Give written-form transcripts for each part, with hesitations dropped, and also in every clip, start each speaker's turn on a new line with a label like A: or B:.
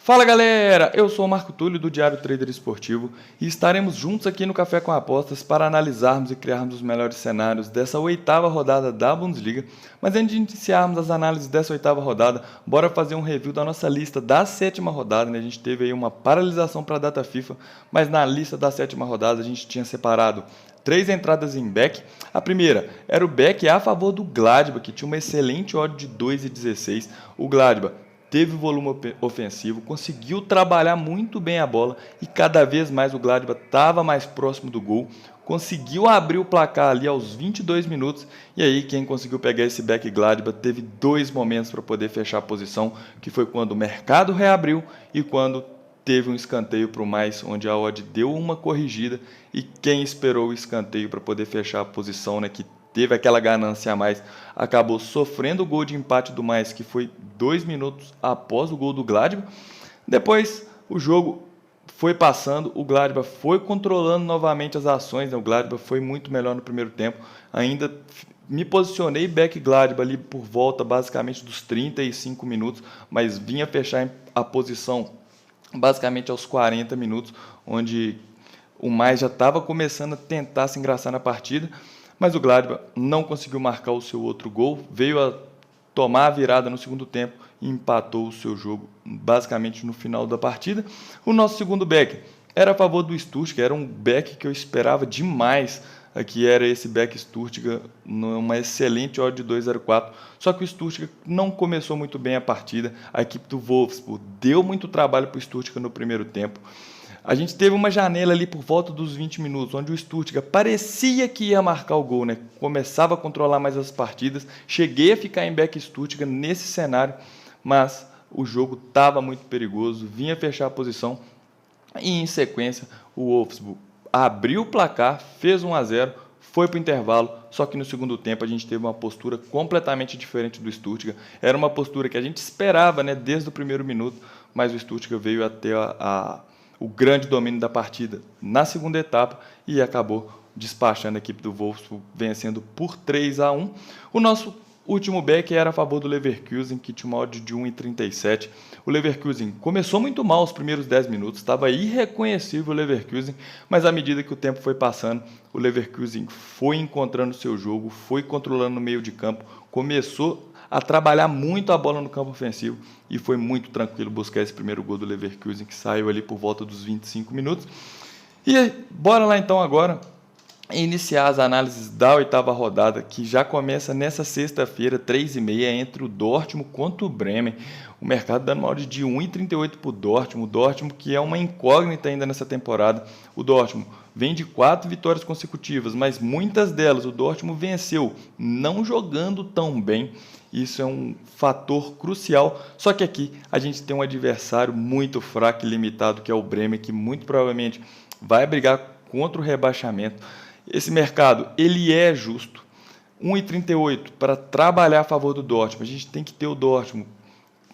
A: Fala galera, eu sou o Marco Túlio do Diário Trader Esportivo e estaremos juntos aqui no Café com Apostas para analisarmos e criarmos os melhores cenários dessa oitava rodada da Bundesliga. Mas antes de iniciarmos as análises dessa oitava rodada, bora fazer um review da nossa lista da sétima rodada, né? A gente teve aí uma paralisação para a data FIFA, mas na lista da sétima rodada a gente tinha separado 3 entradas em back. A primeira era o back a favor do Gladbach, que tinha uma excelente odd de 2,16. O Gladbach teve volume ofensivo, conseguiu trabalhar muito bem a bola e cada vez mais o Gladbach estava mais próximo do gol, conseguiu abrir o placar ali aos 22 minutos e aí quem conseguiu pegar esse back Gladbach teve 2 momentos para poder fechar a posição, que foi quando o mercado reabriu e quando teve um escanteio para o mais, onde a odd deu uma corrigida e quem esperou o escanteio para poder fechar a posição, né, que teve aquela ganância a mais, acabou sofrendo o gol de empate do mais, que foi 2 minutos após o gol do Gladbach. Depois o jogo foi passando, o Gladbach foi controlando novamente as ações, né? O Gladbach foi muito melhor no primeiro tempo, ainda me posicionei back Gladbach ali por volta basicamente dos 35 minutos, mas vinha fechar a posição basicamente aos 40 minutos, onde o mais já estava começando a tentar se engraçar na partida, mas o Gladbach não conseguiu marcar o seu outro gol, veio a tomar a virada no segundo tempo e empatou o seu jogo basicamente no final da partida. O nosso segundo back era a favor do Stuttgart, era um back que eu esperava demais, que era esse back Stuttgart, numa excelente odd de 2,04, só que o Stuttgart não começou muito bem a partida, a equipe do Wolfsburg deu muito trabalho para o Stuttgart no primeiro tempo. A gente teve uma janela ali por volta dos 20 minutos, onde o Stuttgart parecia que ia marcar o gol, né? Começava a controlar mais as partidas. Cheguei a ficar em back Stuttgart nesse cenário, mas o jogo estava muito perigoso, vinha fechar a posição. E em sequência, o Wolfsburg abriu o placar, fez 1-0, foi para o intervalo, só que no segundo tempo a gente teve uma postura completamente diferente do Stuttgart. Era uma postura que a gente esperava, né, desde o primeiro minuto, mas o Stuttgart veio até o grande domínio da partida na segunda etapa e acabou despachando a equipe do Wolfsburg, vencendo por 3-1. O nosso último back era a favor do Leverkusen, que tinha uma odd de 1,37. O Leverkusen começou muito mal os primeiros 10 minutos, estava irreconhecível o Leverkusen, mas à medida que o tempo foi passando, o Leverkusen foi encontrando seu jogo, foi controlando no meio de campo, começou a trabalhar muito a bola no campo ofensivo e foi muito tranquilo buscar esse primeiro gol do Leverkusen, que saiu ali por volta dos 25 minutos. E bora lá então agora iniciar as análises da oitava rodada, que já começa nessa sexta-feira, 3h30, entre o Dortmund contra o Bremen. O mercado dando uma odd de 1,38 para o Dortmund, que é uma incógnita ainda nessa temporada. O Dortmund vem de 4 vitórias consecutivas, mas muitas delas o Dortmund venceu, não jogando tão bem. Isso é um fator crucial, só que aqui a gente tem um adversário muito fraco e limitado, que é o Bremen, que muito provavelmente vai brigar contra o rebaixamento. Esse mercado, ele é justo, 1,38 para trabalhar a favor do Dortmund. A gente tem que ter o Dortmund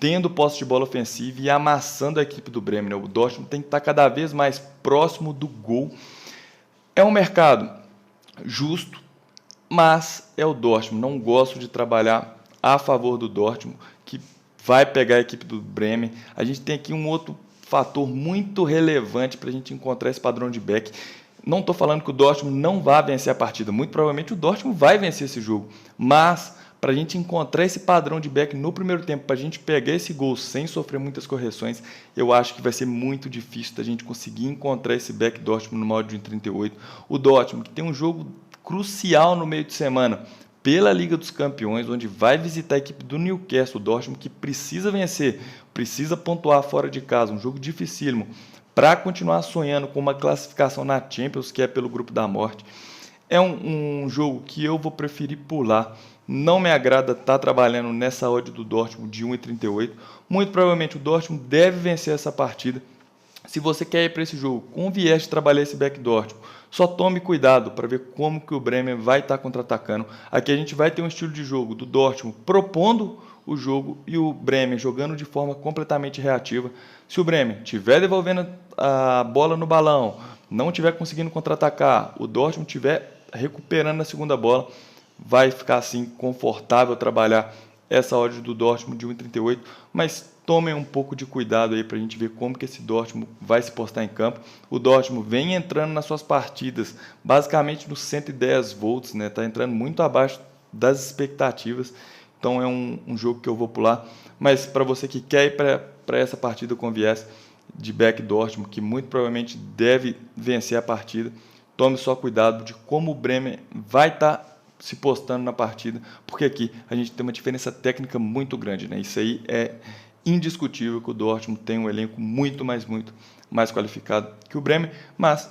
A: tendo posse de bola ofensiva e amassando a equipe do Bremen, né? O Dortmund tem que estar cada vez mais próximo do gol. É um mercado justo, mas é o Dortmund. Não gosto de trabalhar a favor do Dortmund, que vai pegar a equipe do Bremen. A gente tem aqui um outro fator muito relevante para a gente encontrar esse padrão de back. Não estou falando que o Dortmund não vai vencer a partida, muito provavelmente o Dortmund vai vencer esse jogo, mas para a gente encontrar esse padrão de back no primeiro tempo, para a gente pegar esse gol sem sofrer muitas correções, eu acho que vai ser muito difícil da gente conseguir encontrar esse back Dortmund no modo de 1,38. O Dortmund, que tem um jogo crucial no meio de semana, pela Liga dos Campeões, onde vai visitar a equipe do Newcastle, o Dortmund, que precisa vencer, precisa pontuar fora de casa, um jogo dificílimo, para continuar sonhando com uma classificação na Champions, que é pelo Grupo da Morte. É um jogo que eu vou preferir pular. Não me agrada estar trabalhando nessa odd do Dortmund de 1,38. Muito provavelmente o Dortmund deve vencer essa partida. Se você quer ir para esse jogo com viés de trabalhar esse back Dortmund, só tome cuidado para ver como que o Bremen vai estar contra-atacando. Aqui a gente vai ter um estilo de jogo do Dortmund propondo o jogo e o Bremen jogando de forma completamente reativa. Se o Bremen estiver devolvendo a bola no balão, não estiver conseguindo contra-atacar, o Dortmund estiver recuperando a segunda bola, vai ficar assim confortável trabalhar essa odd do Dortmund de 1,38, mas tomem um pouco de cuidado aí para a gente ver como que esse Dortmund vai se postar em campo. O Dortmund vem entrando nas suas partidas basicamente nos 110 volts, né? Tá entrando muito abaixo das expectativas, então é um jogo que eu vou pular. Mas para você que quer ir para essa partida com viés de back Dortmund, que muito provavelmente deve vencer a partida, tome só cuidado de como o Bremen vai estar se postando na partida, porque aqui a gente tem uma diferença técnica muito grande, né? Isso aí é indiscutível que o Dortmund tem um elenco muito mais qualificado que o Bremen, mas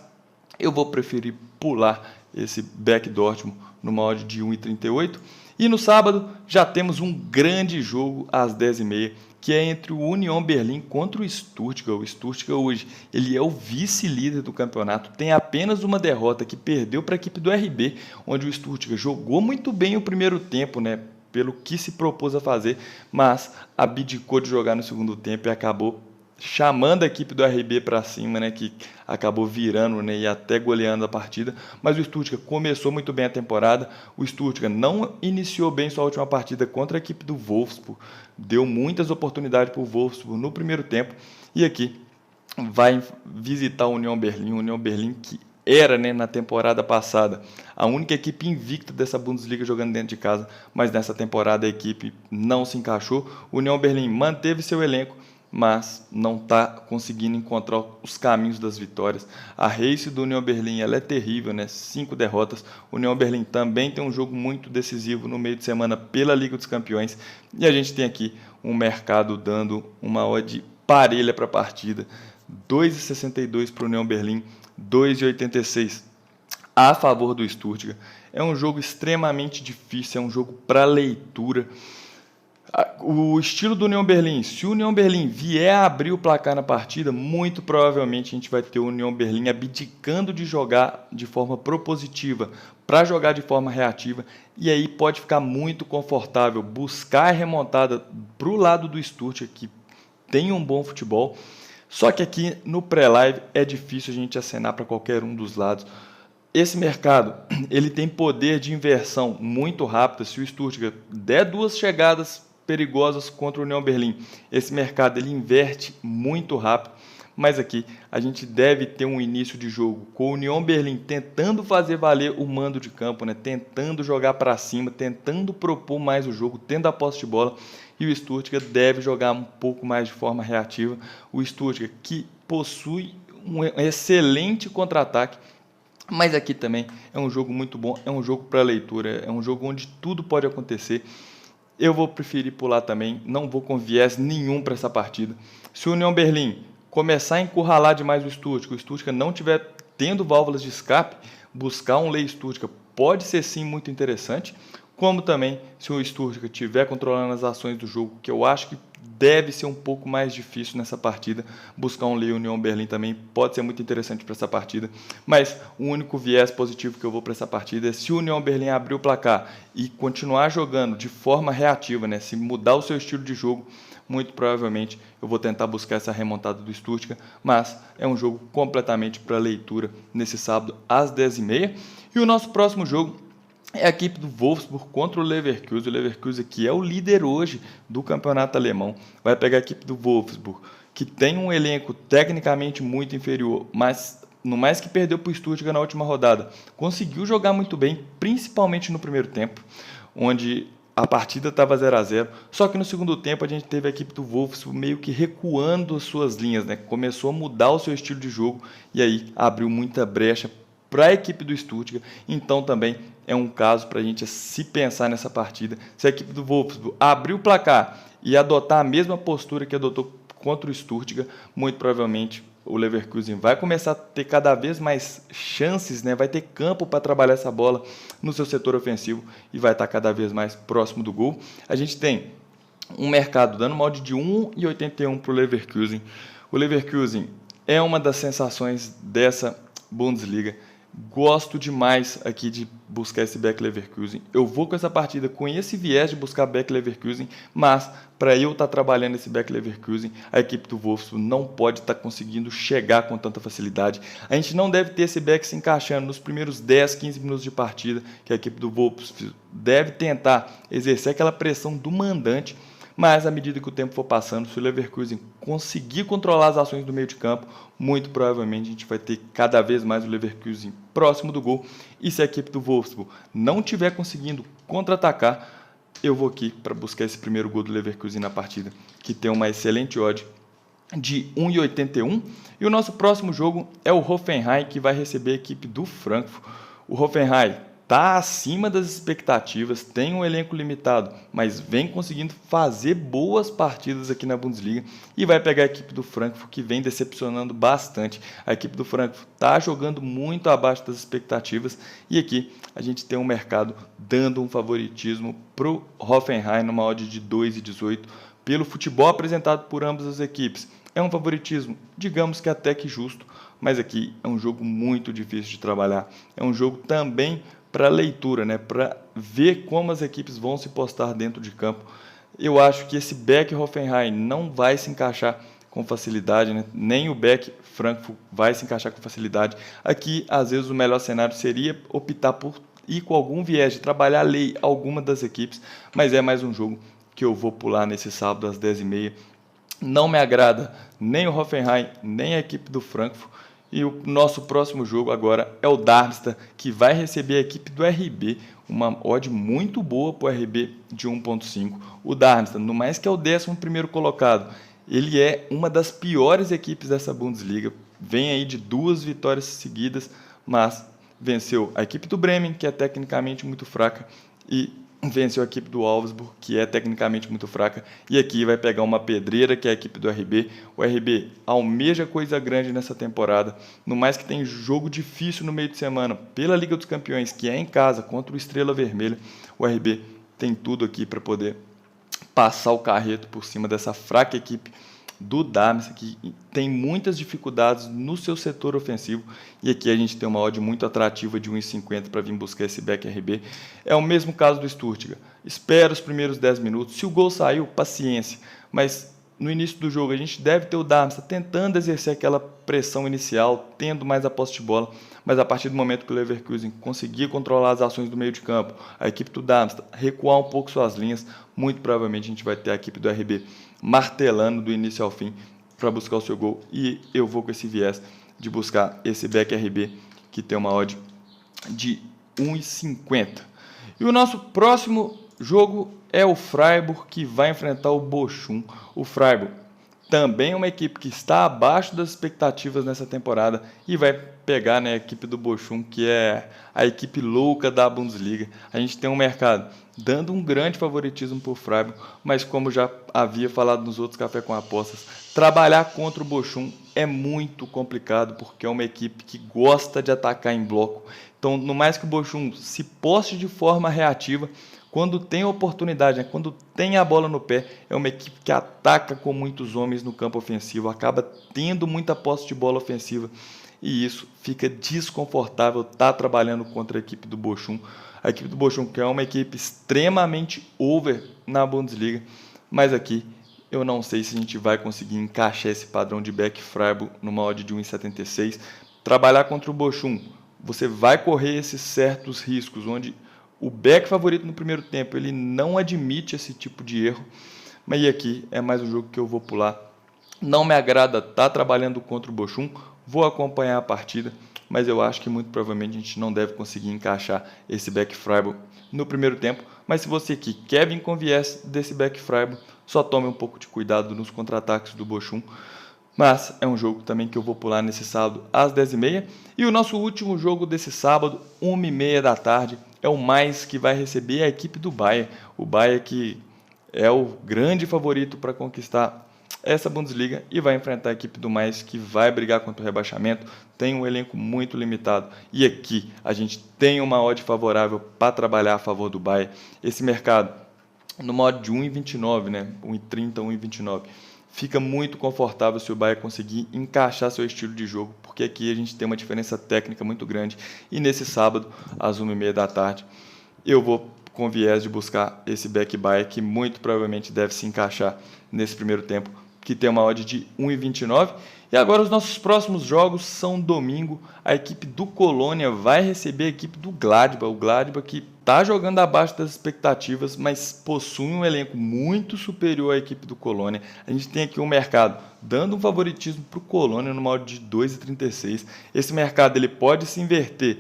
A: eu vou preferir pular esse back Dortmund numa odd de 1,38. E no sábado já temos um grande jogo às 10h30, que é entre o Union Berlin contra o Stuttgart. O Stuttgart hoje ele é o vice-líder do campeonato, tem apenas uma derrota, que perdeu para a equipe do RB, onde o Stuttgart jogou muito bem o primeiro tempo, né, pelo que se propôs a fazer, mas abdicou de jogar no segundo tempo e acabou chamando a equipe do RB para cima, né, que acabou virando, né, e até goleando a partida. Mas o Stuttgart começou muito bem a temporada. O Stuttgart não iniciou bem sua última partida contra a equipe do Wolfsburg, deu muitas oportunidades para o Wolfsburg no primeiro tempo, e aqui vai visitar o Union Berlin que era, né, na temporada passada a única equipe invicta dessa Bundesliga jogando dentro de casa, mas nessa temporada a equipe não se encaixou. O Union Berlin manteve seu elenco, mas não está conseguindo encontrar os caminhos das vitórias. A race do Union Berlin ela é terrível, né? 5 derrotas. O Union Berlin também tem um jogo muito decisivo no meio de semana pela Liga dos Campeões, e a gente tem aqui um mercado dando uma odd parelha para a partida, 2,62 para o Union Berlin, 2,86 a favor do Stuttgart. É um jogo extremamente difícil, é um jogo para leitura. O estilo do Union Berlin, se o Union Berlin vier a abrir o placar na partida, muito provavelmente a gente vai ter o Union Berlin abdicando de jogar de forma propositiva para jogar de forma reativa, e aí pode ficar muito confortável buscar a remontada para o lado do Stuttgart, que tem um bom futebol. Só que aqui no pré-live é difícil a gente acenar para qualquer um dos lados. Esse mercado ele tem poder de inversão muito rápido. Se o Stuttgart der 2 chegadas perigosas contra o Union Berlin, esse mercado ele inverte muito rápido, mas aqui a gente deve ter um início de jogo com o Union Berlin tentando fazer valer o mando de campo, né? Tentando jogar para cima, tentando propor mais o jogo, tendo a posse de bola, e o Stuttgart deve jogar um pouco mais de forma reativa. O Stuttgart que possui um excelente contra-ataque, mas aqui também é um jogo muito bom, é um jogo para leitura, é um jogo onde tudo pode acontecer. Eu vou preferir pular também, não vou com viés nenhum para essa partida. Se o Union Berlin começar a encurralar demais o Stuttgart não estiver tendo válvulas de escape, buscar um lay Stuttgart pode ser sim muito interessante, como também se o Stuttgart estiver controlando as ações do jogo, que eu acho que deve ser um pouco mais difícil nessa partida, buscar um lay Union Berlin também pode ser muito interessante para essa partida, mas o único viés positivo que eu vou para essa partida é se o Union Berlin abrir o placar e continuar jogando de forma reativa, né? Se mudar o seu estilo de jogo, muito provavelmente eu vou tentar buscar essa remontada do Stuttgart, mas é um jogo completamente para leitura nesse sábado às 10h30. E o nosso próximo jogo é a equipe do Wolfsburg contra o Leverkusen. O Leverkusen, que é o líder hoje do campeonato alemão, vai pegar a equipe do Wolfsburg, que tem um elenco tecnicamente muito inferior, mas no mais que perdeu para o Stuttgart na última rodada, conseguiu jogar muito bem, principalmente no primeiro tempo, onde a partida estava 0-0, só que no segundo tempo a gente teve a equipe do Wolfsburg meio que recuando as suas linhas, né? Começou a mudar o seu estilo de jogo e aí abriu muita brecha para a equipe do Stuttgart. Então também é um caso para a gente se pensar nessa partida. Se a equipe do Wolfsburg abrir o placar e adotar a mesma postura que adotou contra o Stuttgart, muito provavelmente o Leverkusen vai começar a ter cada vez mais chances, né? Vai ter campo para trabalhar essa bola no seu setor ofensivo e vai estar cada vez mais próximo do gol. A gente tem um mercado dando uma odd de 1,81 para o Leverkusen. O Leverkusen é uma das sensações dessa Bundesliga. Gosto demais aqui de buscar esse Bayer Leverkusen. Eu vou com essa partida com esse viés de buscar Bayer Leverkusen, mas para eu estar trabalhando esse Bayer Leverkusen, a equipe do Wolfsburg não pode estar conseguindo chegar com tanta facilidade. A gente não deve ter esse Bayer se encaixando nos primeiros 10, 15 minutos de partida, que a equipe do Wolfsburg deve tentar exercer aquela pressão do mandante. Mas, à medida que o tempo for passando, se o Leverkusen conseguir controlar as ações do meio de campo, muito provavelmente a gente vai ter cada vez mais o Leverkusen próximo do gol. E se a equipe do Wolfsburg não estiver conseguindo contra-atacar, eu vou aqui para buscar esse primeiro gol do Leverkusen na partida, que tem uma excelente odd de 1,81. E o nosso próximo jogo é o Hoffenheim, que vai receber a equipe do Frankfurt. O Hoffenheim está acima das expectativas, tem um elenco limitado, mas vem conseguindo fazer boas partidas aqui na Bundesliga e vai pegar a equipe do Frankfurt, que vem decepcionando bastante. A equipe do Frankfurt está jogando muito abaixo das expectativas e aqui a gente tem um mercado dando um favoritismo para o Hoffenheim numa odd de 2,18 pelo futebol apresentado por ambas as equipes. É um favoritismo, digamos que até que justo, mas aqui é um jogo muito difícil de trabalhar. É um jogo também para leitura, né? Para ver como as equipes vão se postar dentro de campo. Eu acho que esse Beck Hoffenheim não vai se encaixar com facilidade, né? Nem o Beck Frankfurt vai se encaixar com facilidade. Aqui, às vezes, o melhor cenário seria optar por ir com algum viés de trabalhar alguma das equipes, mas é mais um jogo que eu vou pular nesse sábado às 10h30. Não me agrada nem o Hoffenheim, nem a equipe do Frankfurt. E o nosso próximo jogo agora é o Darmstadt, que vai receber a equipe do RB, uma odd muito boa para o RB de 1,5. O Darmstadt, no mais que é o 11º colocado, ele é uma das piores equipes dessa Bundesliga. Vem aí de 2 vitórias seguidas, mas venceu a equipe do Bremen, que é tecnicamente muito fraca, e venceu a equipe do Wolfsburg, que é tecnicamente muito fraca, e aqui vai pegar uma pedreira, que é a equipe do RB. O RB almeja coisa grande nessa temporada, no mais que tem jogo difícil no meio de semana pela Liga dos Campeões, que é em casa, contra o Estrela Vermelha. O RB tem tudo aqui para poder passar o carreto por cima dessa fraca equipe do Darmstadt, que tem muitas dificuldades no seu setor ofensivo, e aqui a gente tem uma odd muito atrativa de 1,50 para vir buscar esse back RB. É o mesmo caso do Stuttgart. Espera os primeiros 10 minutos, se o gol saiu, paciência, mas no início do jogo a gente deve ter o Darmstadt tentando exercer aquela pressão inicial, tendo mais a posse de bola, mas a partir do momento que o Leverkusen conseguir controlar as ações do meio de campo, a equipe do Darmstadt recuar um pouco suas linhas, muito provavelmente a gente vai ter a equipe do RB martelando do início ao fim para buscar o seu gol, e eu vou com esse viés de buscar esse back RB, que tem uma odd de 1,50. E o nosso próximo jogo é o Freiburg, que vai enfrentar o Bochum. O Freiburg também é uma equipe que está abaixo das expectativas nessa temporada e vai pegar, né, a equipe do Bochum, que é a equipe louca da Bundesliga. A gente tem um mercado dando um grande favoritismo para o Freiburg, mas como já havia falado nos outros Café com Apostas, trabalhar contra o Bochum é muito complicado, porque é uma equipe que gosta de atacar em bloco. Então, no mais que o Bochum se poste de forma reativa, quando tem oportunidade, né, quando tem a bola no pé, é uma equipe que ataca com muitos homens no campo ofensivo, acaba tendo muita posse de bola ofensiva, e isso fica desconfortável estar trabalhando contra a equipe do Bochum. A equipe do Bochum, que é uma equipe extremamente over na Bundesliga, mas aqui eu não sei se a gente vai conseguir encaixar esse padrão de back Freiburg numa odd de 1,76. Trabalhar contra o Bochum, você vai correr esses certos riscos, onde o back favorito no primeiro tempo ele não admite esse tipo de erro, mas aqui é mais um jogo que eu vou pular. Não me agrada estar trabalhando contra o Bochum, vou acompanhar a partida, mas eu acho que muito provavelmente a gente não deve conseguir encaixar esse back Freiburg no primeiro tempo. Mas se você aqui quer vir com viés desse back Freiburg, só tome um pouco de cuidado nos contra-ataques do Bochum. Mas é um jogo também que eu vou pular nesse sábado às 10h30. E o nosso último jogo desse sábado, 1h30 da tarde, é o mais, que vai receber a equipe do Bayern. O Bayern que é o grande favorito para conquistar essa Bundesliga e vai enfrentar a equipe do Mais, que vai brigar contra o rebaixamento, tem um elenco muito limitado, e aqui a gente tem uma odd favorável para trabalhar a favor do Bayern. Esse mercado, numa odd de 1,29, né, 1,30, 1,29, fica muito confortável se o Bahia conseguir encaixar seu estilo de jogo, porque aqui a gente tem uma diferença técnica muito grande. E nesse sábado, às 1h30 da tarde, eu vou com viés de buscar esse back Bahia, que muito provavelmente deve se encaixar nesse primeiro tempo, que tem uma odd de 1,29. E agora os nossos próximos jogos são domingo. A equipe do Colônia vai receber a equipe do Gladbach. O Gladbach que está jogando abaixo das expectativas, mas possui um elenco muito superior à equipe do Colônia. A gente tem aqui um mercado dando um favoritismo para o Colônia numa odd de 2,36. Esse mercado ele pode se inverter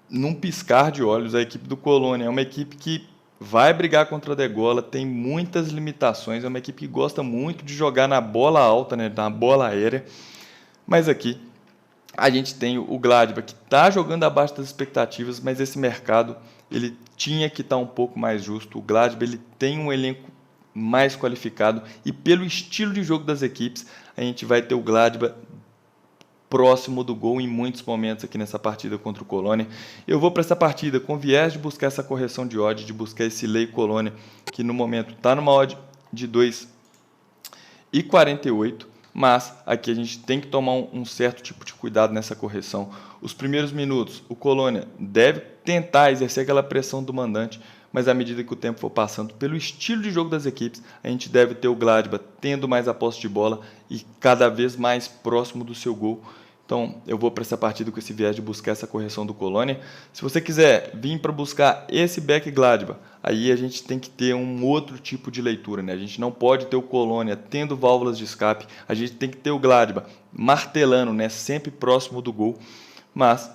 A: num piscar de olhos. A equipe do Colônia é uma equipe que vai brigar contra a degola, tem muitas limitações, é uma equipe que gosta muito de jogar na bola alta, né, na bola aérea, mas aqui a gente tem o Gladbach que está jogando abaixo das expectativas, mas esse mercado ele tinha que estar um pouco mais justo. O Gladbach ele tem um elenco mais qualificado e pelo estilo de jogo das equipes, a gente vai ter o Gladbach próximo do gol em muitos momentos aqui nessa partida contra o Colônia. Eu vou para essa partida com viés de buscar essa correção de odd, de buscar esse Lei Colônia, que no momento está numa odd de 2,48, mas aqui a gente tem que tomar um certo tipo de cuidado nessa correção. Os primeiros minutos, o Colônia deve tentar exercer aquela pressão do mandante, mas à medida que o tempo for passando, pelo estilo de jogo das equipes, a gente deve ter o Gladbach tendo mais a posse de bola e cada vez mais próximo do seu gol. Então, eu vou para essa partida com esse viés de buscar essa correção do Colônia. Se você quiser vir para buscar esse back Gladbach, aí a gente tem que ter um outro tipo de leitura, né? A gente não pode ter o Colônia tendo válvulas de escape, a gente tem que ter o Gladbach martelando, né? Sempre próximo do gol, mas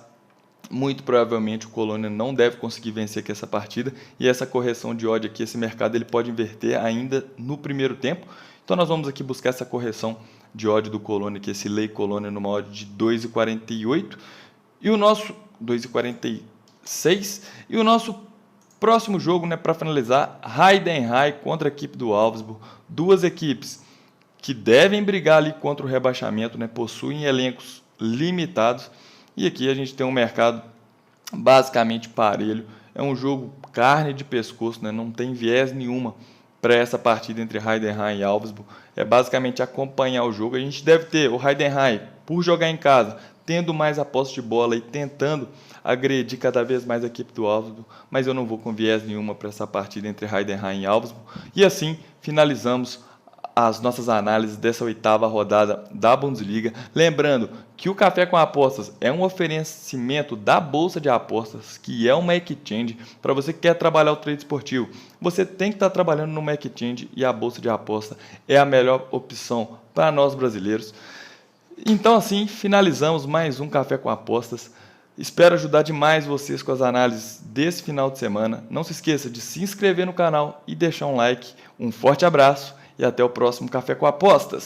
A: muito provavelmente o Colônia não deve conseguir vencer aqui essa partida, e essa correção de odd aqui, esse mercado ele pode inverter ainda no primeiro tempo. Então nós vamos aqui buscar essa correção de odd do Colônia, que é esse Lei Colônia numa odd de 2,48 e o nosso 2,46, e o nosso próximo jogo, né, para finalizar, Heidenheim contra a equipe do Wolfsburg, duas equipes que devem brigar ali contra o rebaixamento, né, possuem elencos limitados, e aqui a gente tem um mercado basicamente parelho, é um jogo carne de pescoço, né, não tem viés nenhuma para essa partida entre Heidenheim e Wolfsburg. É basicamente acompanhar o jogo. A gente deve ter o Heidenheim, por jogar em casa, tendo mais a posse de bola e tentando agredir cada vez mais a equipe do Wolfsburg, mas eu não vou com viés nenhuma para essa partida entre Heidenheim e Wolfsburg. E assim finalizamos as nossas análises dessa 8ª rodada da Bundesliga. Lembrando que o Café com Apostas é um oferecimento da Bolsa de Apostas, que é uma exchange. Para você que quer trabalhar o trade esportivo, você tem que estar trabalhando numa exchange, e a Bolsa de Aposta é a melhor opção para nós brasileiros. Então assim, finalizamos mais um Café com Apostas. Espero ajudar demais vocês com as análises desse final de semana. Não se esqueça de se inscrever no canal e deixar um like. Um forte abraço e até o próximo Café com Apostas.